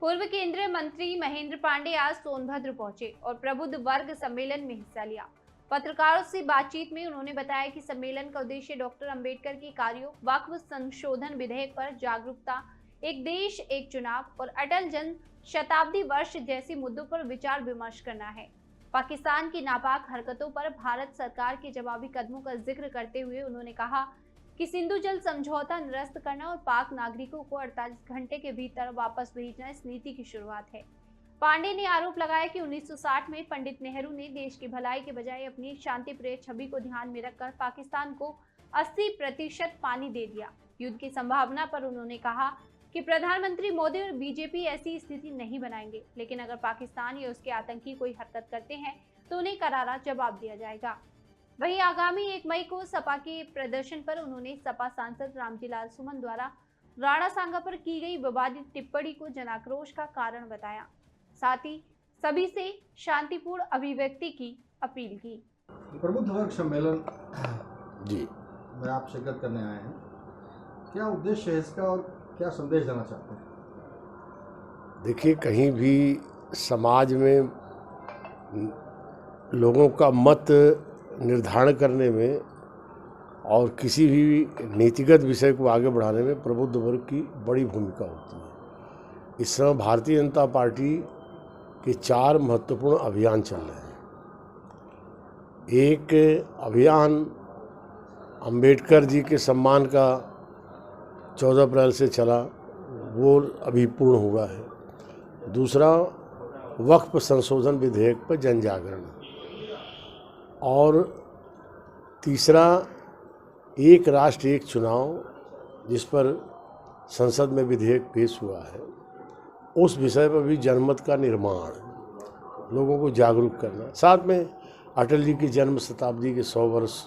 पूर्व केंद्रीय मंत्री महेंद्र पांडे आज सोनभद्र पहुंचे और प्रबुद्ध वर्ग सम्मेलन में हिस्सा लिया। पत्रकारों से बातचीत में उन्होंने बताया कि सम्मेलन का उद्देश्य डॉक्टर अंबेडकर की कार्यों, वक्फ संशोधन विधेयक पर जागरूकता, एक देश एक चुनाव और अटल जन शताब्दी वर्ष जैसे मुद्दों पर विचार विमर्श करना है। पाकिस्तान की नापाक हरकतों पर भारत सरकार के जवाबी कदमों का जिक्र करते हुए उन्होंने कहा कि सिंधु जल समझौता निरस्त करना और पाक नागरिकों को 48 घंटे के भीतर वापस भेजना इस नीति की शुरुआत है। पांडे ने आरोप लगाया कि 1960 में पंडित नेहरू ने देश की भलाई के बजाय अपनी शांतिप्रिय छवि को ध्यान में रखकर पाकिस्तान को 80% पानी दे दिया। युद्ध की संभावना पर उन्होंने कहा कि प्रधानमंत्री मोदी और बीजेपी ऐसी स्थिति नहीं बनाएंगे, लेकिन अगर पाकिस्तान या उसके आतंकी कोई हरकत करते हैं तो उन्हें करारा जवाब दिया जाएगा। वहीं आगामी 1 मई को सपा के प्रदर्शन पर उन्होंने सपा सांसद रामजीलाल सुमन द्वारा राणा सांगा पर की गई विवादित टिप्पणी को जनाक्रोश का कारण बताया। साथ ही सभी से शांतिपूर्ण अभिव्यक्ति की अपील की। प्रबुद्ध वर्ग सम्मेलन जी में आप शिरकत करने आए हैं, क्या उद्देश्य है इसका और क्या संदेश देना चाहते हैं? देखिए, कहीं भी समाज में लोगों का मत निर्धारण करने में और किसी भी नीतिगत विषय को आगे बढ़ाने में प्रबुद्ध वर्ग की बड़ी भूमिका होती है। इस समय भारतीय जनता पार्टी के 4 महत्वपूर्ण अभियान चल रहे हैं। एक अभियान अंबेडकर जी के सम्मान का 14 अप्रैल से चला, वो अभी पूर्ण हुआ है। दूसरा, वक्फ संशोधन विधेयक पर जन जागरण, और तीसरा, एक राष्ट्र एक चुनाव, जिस पर संसद में विधेयक पेश हुआ है, उस विषय पर भी जनमत का निर्माण, लोगों को जागरूक करना। साथ में अटल जी की जन्म शताब्दी के 100 वर्ष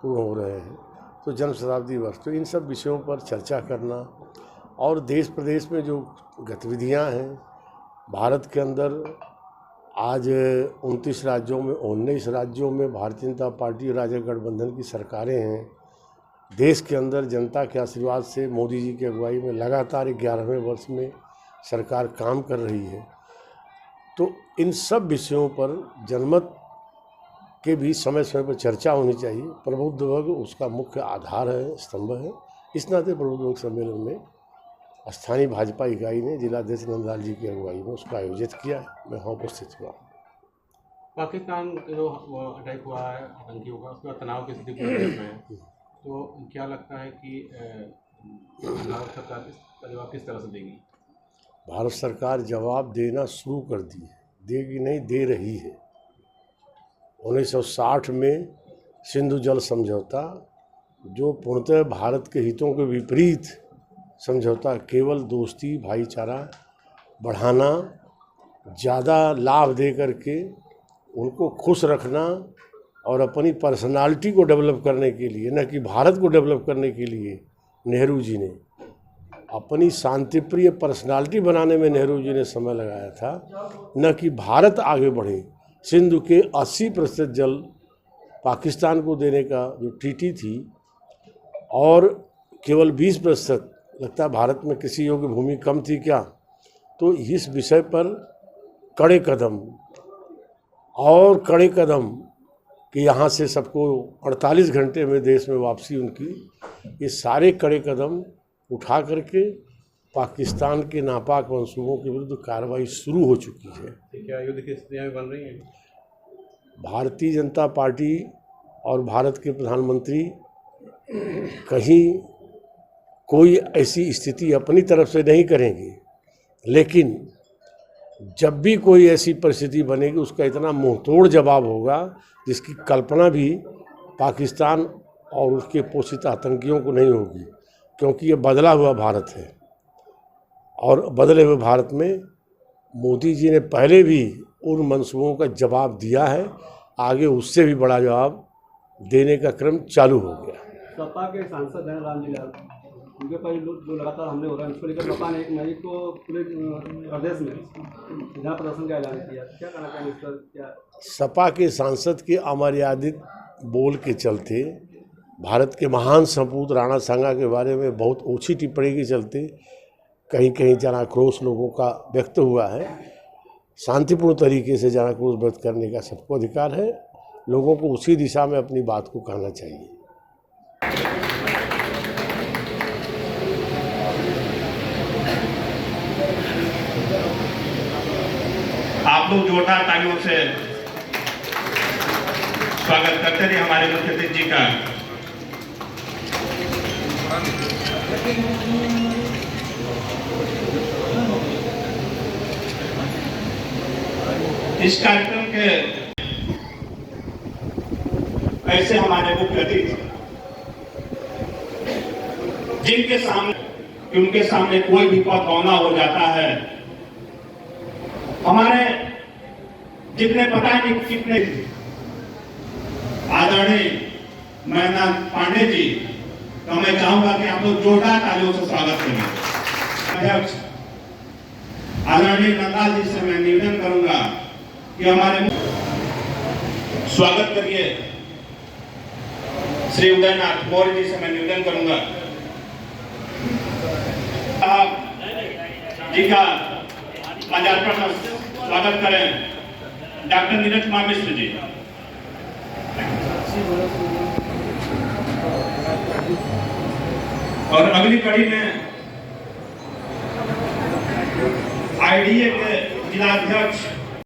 पूर्ण हो रहे हैं, तो जन्म शताब्दी वर्ष, तो इन सब विषयों पर चर्चा करना। और देश प्रदेश में जो गतिविधियां हैं, भारत के अंदर आज 29 राज्यों में 19 राज्यों में भारतीय जनता पार्टी और राजग गठबंधन की सरकारें हैं। देश के अंदर जनता के आशीर्वाद से मोदी जी की अगुवाई में लगातार 11वें वर्ष में सरकार काम कर रही है। तो इन सब विषयों पर जनमत के भी समय समय पर चर्चा होनी चाहिए। प्रबुद्ध वर्ग उसका मुख्य आधार है, स्तंभ है। इस नाते प्रबुद्ध वर्ग सम्मेलन में स्थानीय भाजपा इकाई ने जिलाध्यक्ष नंदलाल जी की अगुवाई में उसका आयोजित किया है। मैं वहाँ उपस्थित हुआ। पाकिस्तान जो अटैक हुआ है आतंकियों का, उसका तनाव की स्थिति में है, तो क्या लगता है कि भारत सरकार इसका जवाब किस तरह से देगी? भारत सरकार जवाब देना शुरू कर दी है, देगी नहीं, दे रही है। 1960 में सिंधु जल समझौता, जो पूर्णतः भारत के हितों के विपरीत समझौता, केवल दोस्ती भाईचारा बढ़ाना, ज़्यादा लाभ दे करके उनको खुश रखना और अपनी पर्सनालिटी को डेवलप करने के लिए, न कि भारत को डेवलप करने के लिए, नेहरू जी ने अपनी शांतिप्रिय पर्सनालिटी बनाने में नेहरू जी ने समय लगाया था, न कि भारत आगे बढ़े। सिंधु के 80% जल पाकिस्तान को देने का जो ट्रीटी थी, और केवल 20% लगता है भारत में कृषि योग्य भूमि कम थी क्या, तो इस विषय पर कड़े कदम और कड़े कदम कि यहाँ से सबको 48 घंटे में देश में वापसी उनकी, ये सारे कड़े कदम उठा करके पाकिस्तान के नापाक मंसूबों के विरुद्ध कार्रवाई शुरू हो चुकी है। क्या युद्ध की स्थितियाँ बन रही हैं? भारतीय जनता पार्टी और भारत के प्रधानमंत्री कहीं कोई ऐसी स्थिति अपनी तरफ से नहीं करेंगे, लेकिन जब भी कोई ऐसी परिस्थिति बनेगी उसका इतना मुंहतोड़ जवाब होगा जिसकी कल्पना भी पाकिस्तान और उसके पोषित आतंकियों को नहीं होगी, क्योंकि ये बदला हुआ भारत है। और बदले हुए भारत में मोदी जी ने पहले भी उन मंसूबों का जवाब दिया है, आगे उससे भी बड़ा जवाब देने का क्रम चालू हो गया। सपा के सांसद हैं रामजीलाल, उनके पर जो लगातार हमले हो रहे हैं, उसको लेकर सपा ने 1 मई को पूरे प्रदेश में जहाँ प्रदर्शन का ऐलान किया, क्या कहना चाहेंगे इस पर? क्या सपा के सांसद के अमर्यादित बोल के चलते, भारत के महान सपूत राणा सांगा के बारे में बहुत ओछी टिप्पणी के चलते कहीं कहीं जन आक्रोश लोगों का व्यक्त हुआ है। शांतिपूर्ण तरीके से जन आक्रोश व्यक्त करने का सबको अधिकार है। लोगों को उसी दिशा में अपनी बात को कहना चाहिए। आप लोग जोरदार तालियों से स्वागत करते रहे हमारे मुख्य अतिथि जी का। इस कार्यक्रम के ऐसे हमारे मुख्य अतिथि जिनके सामने उनके सामने कोई भी पद गौना हो जाता है, हमारे जितने पता नहीं कितने आदरणीय महेंद्र पांडे जी तो मैं चाहूंगा कि आप लोग जोरदार तालियों से स्वागत करें। अध्यक्ष आदरणीय नंदलाल जी से मैं निवेदन करूंगा कि हमारे स्वागत करिए। श्री उदयनाथ मौर्य जी से मैं निवेदन करूंगा जी का माल्यार्पण में स्वागत करें। डॉक्टर नीरज कुमार मिश्र जी। और अगली कड़ी में आईडीए के जिलाध्यक्ष